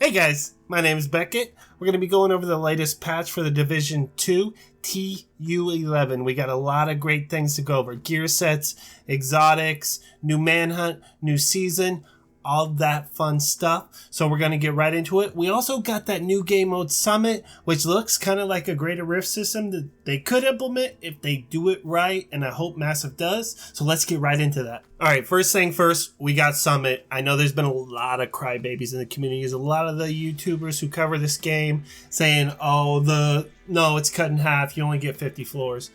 Hey guys, my name is Beckett. We're going to be going over the latest patch for the Division 2 TU11. We got a lot of great things to go over. Gear sets, exotics, new manhunt, new season, all that fun stuff. So we're going to get right into it. We also got that new game mode Summit, which looks kind of like a greater rift system that they could implement if they do it right, and I hope Massive does. So let's get right into that. All right, first thing first, we got Summit. I know there's been a lot of crybabies in the community. There's a lot of the YouTubers who cover this game saying, oh, no, it's cut in half. You only get 50 floors.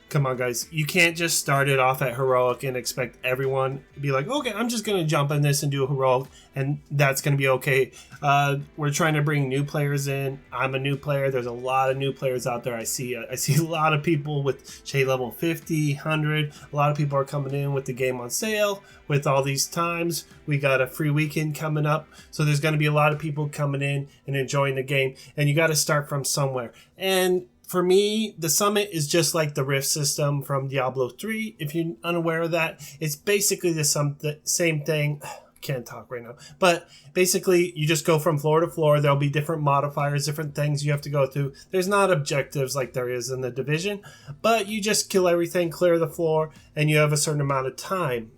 Come on, guys. You can't just start it off at Heroic and expect everyone to be like, okay, I'm just going to jump in this and do a Heroic, and that's going to be okay. We're trying to bring new players in. I'm a new player. There's a lot of new players out there. I see a lot of people with shade level 50, 100. A lot of people are coming in with the game on sale with all these times. We got a free weekend coming up. So there's going to be a lot of people coming in and enjoying the game, and you got to start from somewhere. And for me, the Summit is just like the Rift system from Diablo 3. If you're unaware of that, it's basically the same thing. Can't talk right now. But basically, you just go from floor to floor. There'll be different modifiers, different things you have to go through. There's not objectives like there is in the Division, but you just kill everything, clear the floor, and you have a certain amount of time.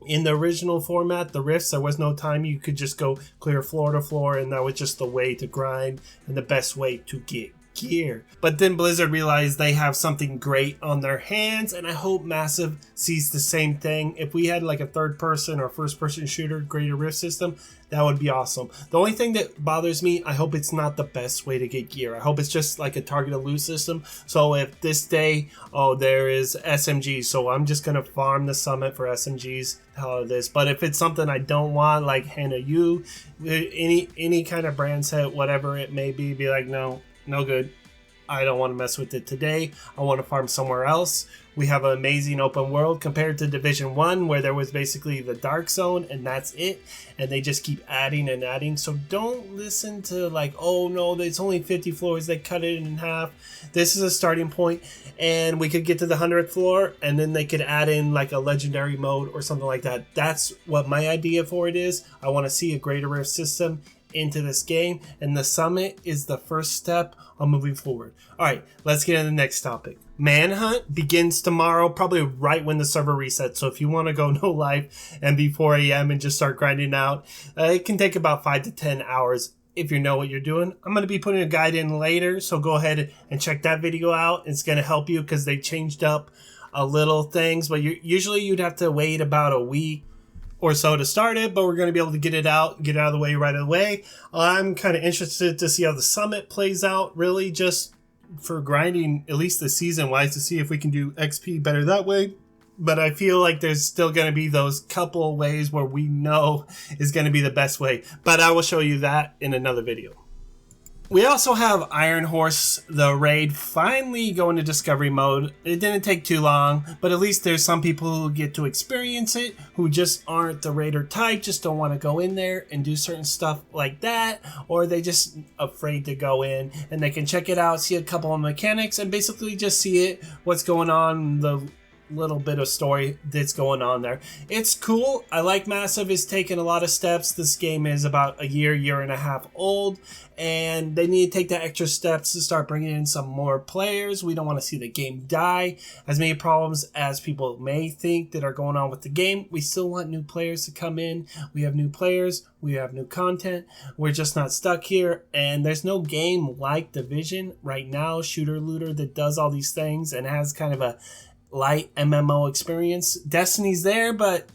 In the original format, the Rifts, there was no time. You could just go clear floor to floor, and that was just the way to grind and the best way to get gear. But then Blizzard realized they have something great on their hands, and I hope Massive sees the same thing. If we had like a third person or first person shooter greater rift system, that would be awesome. The only thing that bothers me, I hope it's not the best way to get gear. I hope it's just like a targeted loot system. So if this day, there is SMG, so I'm just gonna farm the Summit for SMGs, hell of this. But if it's something I don't want, like Hannah U, any kind of brand set, whatever it may be like, no good. I don't want to mess with it today. I want to farm somewhere else. We have an amazing open world compared to Division 1, where there was basically the dark zone and that's it. And they just keep adding and adding. So don't listen to like, oh no, it's only 50 floors. They cut it in half. This is a starting point, and we could get to the 100th floor, and then they could add in like a legendary mode or something like that. That's what my idea for it is. I want to see a greater rift system into this game, and the Summit is the first step on moving forward. All right, let's get into the next topic. Manhunt begins tomorrow, probably right when the server resets. So if you want to go no life and be 4 a.m. and just start grinding out, it can take about 5 to 10 hours if you know what you're doing. I'm going to be putting a guide in later, so go ahead and check that video out. It's going to help you because they changed up a little things, but usually you'd have to wait about a week or so to start it, but we're going to be able to get it out of the way right away. I'm kind of interested to see how the Summit plays out, really just for grinding, at least the season-wise, to see if we can do XP better that way. But I feel like there's still going to be those couple ways where we know is going to be the best way. But I will show you that in another video. We also have Iron Horse, the raid, finally going to discovery mode. It didn't take too long, but at least there's some people who get to experience it, who just aren't the raider type, just don't want to go in there and do certain stuff like that, or they just afraid to go in, and they can check it out, see a couple of mechanics, and basically just see it, what's going on, the little bit of story that's going on there. It's cool. I like Massive is taking a lot of steps. This game is about a year and a half old, and they need to take the extra steps to start bringing in some more players. We don't want to see the game die. As many problems as people may think that are going on with the game, we still want new players to come in. We have new players. We have new content. We're just not stuck here, and there's no game like Division right now, shooter looter, that does all these things and has kind of a light MMO experience. Destiny's there, but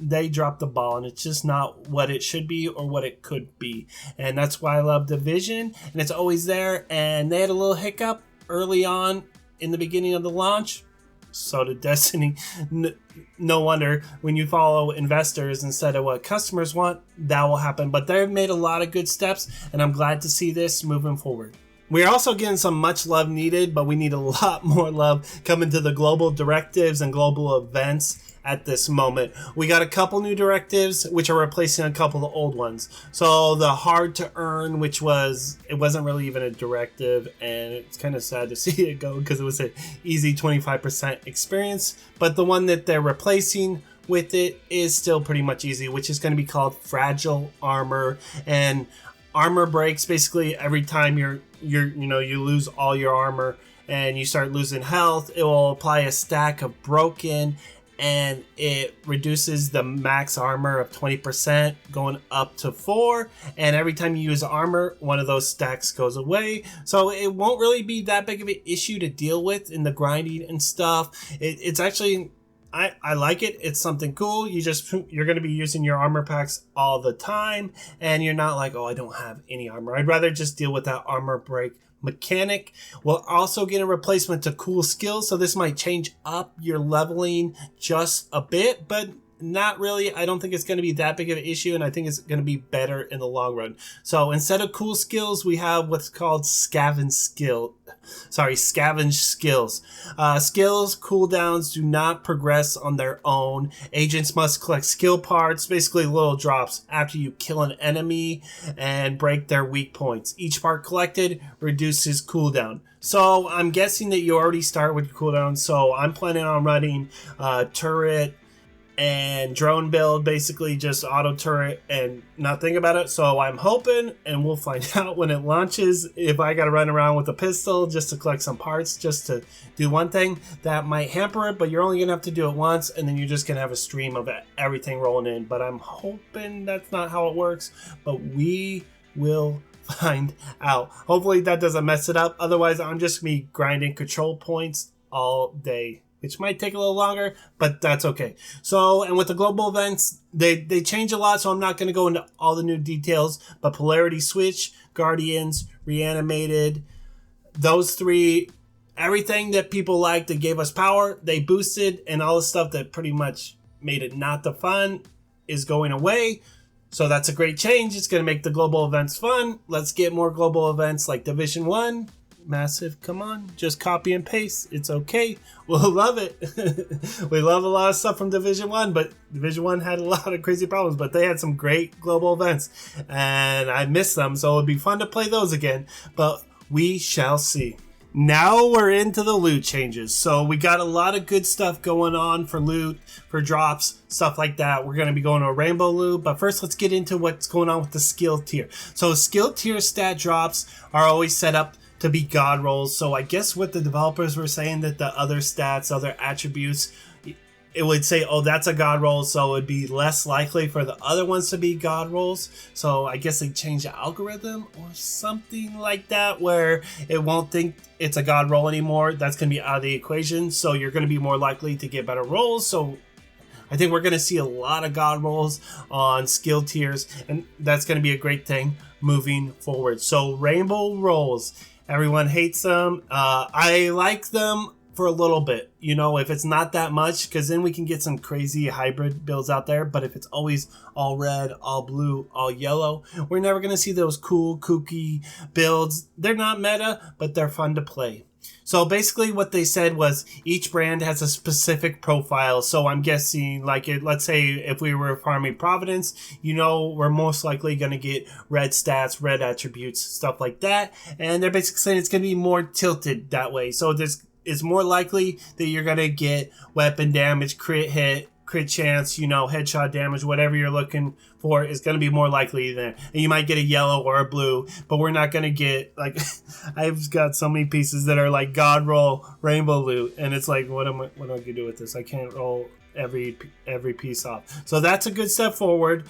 they dropped the ball, and it's just not what it should be or what it could be. And that's why I love Division, and it's always there. And they had a little hiccup early on in the beginning of the launch. So did Destiny. No wonder when you follow investors instead of what customers want, that will happen. But they've made a lot of good steps, and I'm glad to see this moving forward. We're also getting some much love needed, but we need a lot more love coming to the global directives and global events at this moment. We got a couple new directives, which are replacing a couple of the old ones. So the hard to earn, it wasn't really even a directive, and it's kind of sad to see it go because it was an easy 25% experience. But the one that they're replacing with it is still pretty much easy, which is going to be called fragile armor. And armor breaks basically every time you lose all your armor and you start losing health. It will apply a stack of broken, and it reduces the max armor of 20% going up to 4, and every time you use armor, one of those stacks goes away. So it won't really be that big of an issue to deal with in the grinding and stuff. It's actually, I like it. It's something cool. You're going to be using your armor packs all the time, and you're not like, oh, I don't have any armor. I'd rather just deal with that armor break mechanic. We'll also get a replacement to cool skills, so this might change up your leveling just a bit, but not really. I don't think it's going to be that big of an issue, and I think it's going to be better in the long run. So instead of cool skills, we have what's called scavenge skills. Skills cooldowns do not progress on their own. Agents must collect skill parts, basically little drops, after you kill an enemy and break their weak points. Each part collected reduces cooldown. So I'm guessing that you already start with your cooldown. So I'm planning on running turret and drone build, basically just auto turret and not think about it. So I'm hoping, and we'll find out when it launches, if I gotta run around with a pistol just to collect some parts just to do one thing. That might hamper it, but you're only gonna have to do it once, and then you're just gonna have a stream of everything rolling in. But I'm hoping that's not how it works, but we will find out. Hopefully that doesn't mess it up. Otherwise, I'm just gonna be grinding control points all day, which might take a little longer, but that's okay. So, and with the global events, they change a lot, so I'm not going to go into all the new details, but Polarity Switch, Guardians, Reanimated, those 3, everything that people liked that gave us power, they boosted, and all the stuff that pretty much made it not the fun is going away. So that's a great change. It's going to make the global events fun. Let's get more global events like Division 1. Massive, come on, just copy and paste. It's okay. We'll love it. We love a lot of stuff from Division 1, but Division 1 had a lot of crazy problems, but they had some great global events, and I miss them, so it would be fun to play those again, but we shall see. Now we're into the loot changes. So we got a lot of good stuff going on for loot, for drops, stuff like that. We're going to be going to a rainbow loot, but first let's get into what's going on with the skill tier. So skill tier stat drops are always set up to be god rolls. So I guess what the developers were saying, that the other stats, other attributes, it would say, oh, that's a god roll, so it would be less likely for the other ones to be god rolls. So I guess they changed the algorithm or something like that, where it won't think it's a god roll anymore. That's going to be out of the equation, so you're going to be more likely to get better rolls. So I think we're going to see a lot of god rolls on skill tiers, and that's going to be a great thing moving forward. So rainbow rolls, everyone hates them. I like them for a little bit, you know, if it's not that much, because then we can get some crazy hybrid builds out there. But if it's always all red, all blue, all yellow, we're never going to see those cool, kooky builds. They're not meta, but they're fun to play. So basically what they said was each brand has a specific profile. So I'm guessing, like, let's say if we were farming Providence, you know, we're most likely going to get red stats, red attributes, stuff like that. And they're basically saying it's going to be more tilted that way. So it's more likely that you're going to get weapon damage, crit hit, crit chance, you know, headshot damage, whatever you're looking for is going to be more likely there. And you might get a yellow or a blue, but we're not going to get, like, I've got so many pieces that are like god roll rainbow loot, and it's like, what am I going to do with this? I can't roll every piece off. So that's a good step forward.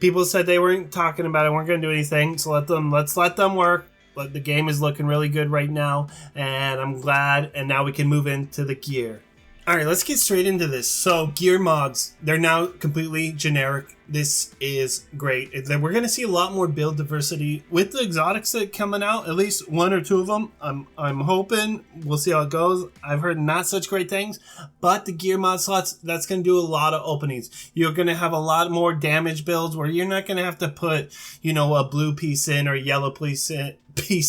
People said they weren't talking about it, weren't going to do anything, so let's let them work. But the game is looking really good right now, and I'm glad. And now we can move into the gear. All right, let's get straight into this. So gear mods, they're now completely generic. This is great. We're going to see a lot more build diversity with the exotics that coming out, at least 1 or 2 of them. I'm hoping. We'll see how it goes. I've heard not such great things, but the gear mod slots, that's going to do a lot of openings. You're going to have a lot more damage builds where you're not going to have to put, you know, a blue piece in or yellow piece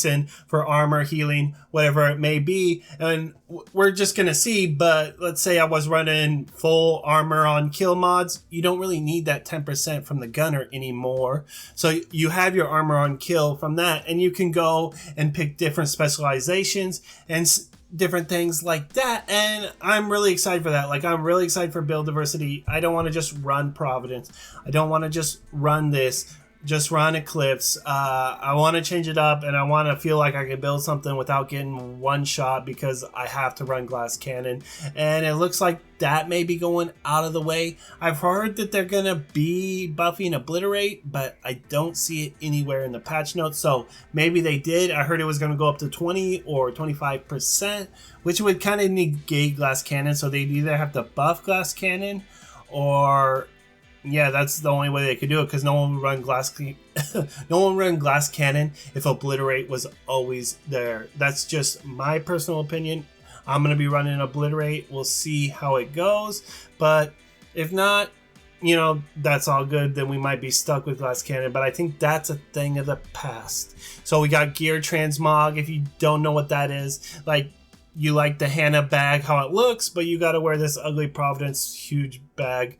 in for armor, healing, whatever it may be. And we're just going to see, but let's say I was running full armor on kill mods. You don't really need that 10% from the gunner anymore. So you have your armor on kill from that, and you can go and pick different specializations and different things like that, and I'm really excited for that. Like, I'm really excited for build diversity. I don't want to just run Providence. I don't want to just run this, just run Eclipse. I want to change it up, and I want to feel like I can build something without getting one shot because I have to run Glass Cannon, and it looks like that may be going out of the way. I've heard that they're gonna be buffing Obliterate, but I don't see it anywhere in the patch notes, so maybe they did. I heard it was gonna go up to 20 or 25%, which would kind of negate Glass Cannon, so they'd either have to buff Glass Cannon or... yeah, that's the only way they could do it, because no one would run Glass Cannon if Obliterate was always there. That's just my personal opinion. I'm going to be running Obliterate. We'll see how it goes. But if not, you know, that's all good. Then we might be stuck with Glass Cannon. But I think that's a thing of the past. So we got gear transmog. If you don't know what that is, like, you like the Hannah bag, how it looks, but you got to wear this ugly Providence huge bag.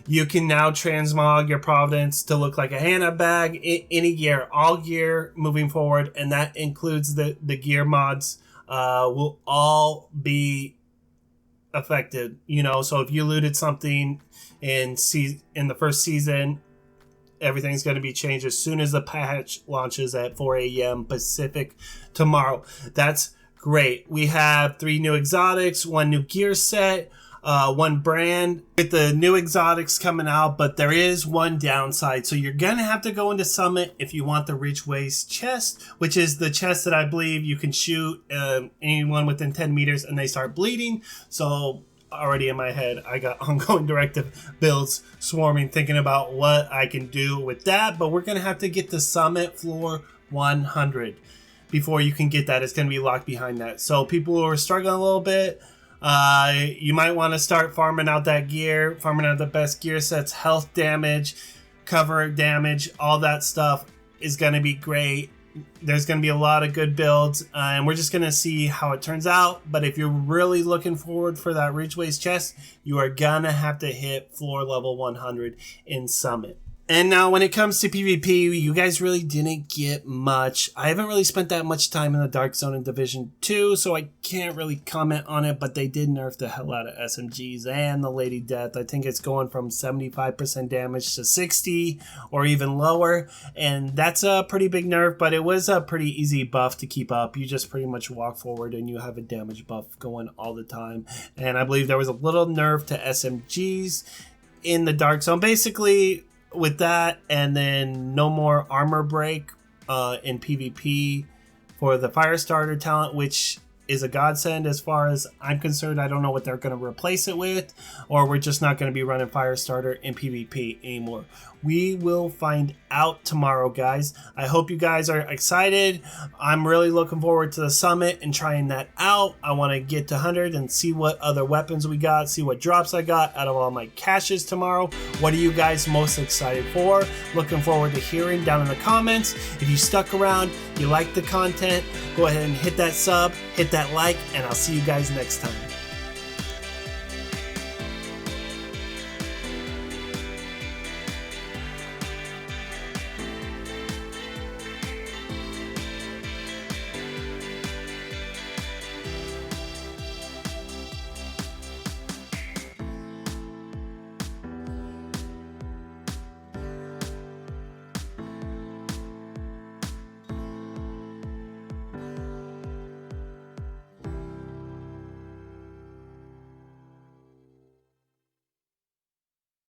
You can now transmog your Providence to look like a Hannah bag. Any gear, all gear moving forward, and that includes the gear mods, will all be affected. You know, so if you looted something in the first season, everything's going to be changed as soon as the patch launches at 4 a.m. Pacific tomorrow. That's great. We have 3 new exotics, 1 new gear set, 1 brand with the new exotics coming out, but there is one downside. So you're gonna have to go into Summit if you want the Ridgeways chest, which is the chest that I believe you can shoot anyone within 10 meters and they start bleeding. So already in my head, I got ongoing directive builds swarming, thinking about what I can do with that. But we're gonna have to get to Summit floor 100 before you can get that. It's gonna be locked behind that. So people who are struggling a little bit, you might want to start farming out that gear, farming out the best gear sets. Health damage, cover damage, all that stuff is going to be great. There's going to be a lot of good builds, and we're just going to see how it turns out. But if you're really looking forward for that Ridgeways chest, you are going to have to hit floor level 100 in Summit. And now when it comes to PvP, you guys really didn't get much. I haven't really spent that much time in the Dark Zone in Division 2, so I can't really comment on it, but they did nerf the hell out of SMGs and the Lady Death. I think it's going from 75% damage to 60 or even lower, and that's a pretty big nerf, but it was a pretty easy buff to keep up. You just pretty much walk forward and you have a damage buff going all the time. And I believe there was a little nerf to SMGs in the Dark Zone. Basically, with that, and then no more armor break in PvP for the Firestarter talent, which is a godsend as far as I'm concerned. I don't know what they're going to replace it with, or we're just not going to be running Firestarter in PvP anymore. We will find out tomorrow, guys. I hope you guys are excited. I'm really looking forward to the Summit and trying that out. I want to get to 100 and see what other weapons we got, see what drops I got out of all my caches tomorrow. What are you guys most excited for? Looking forward to hearing down in the comments. If you stuck around, you like the content, go ahead and hit that sub, hit that like, and I'll see you guys next time.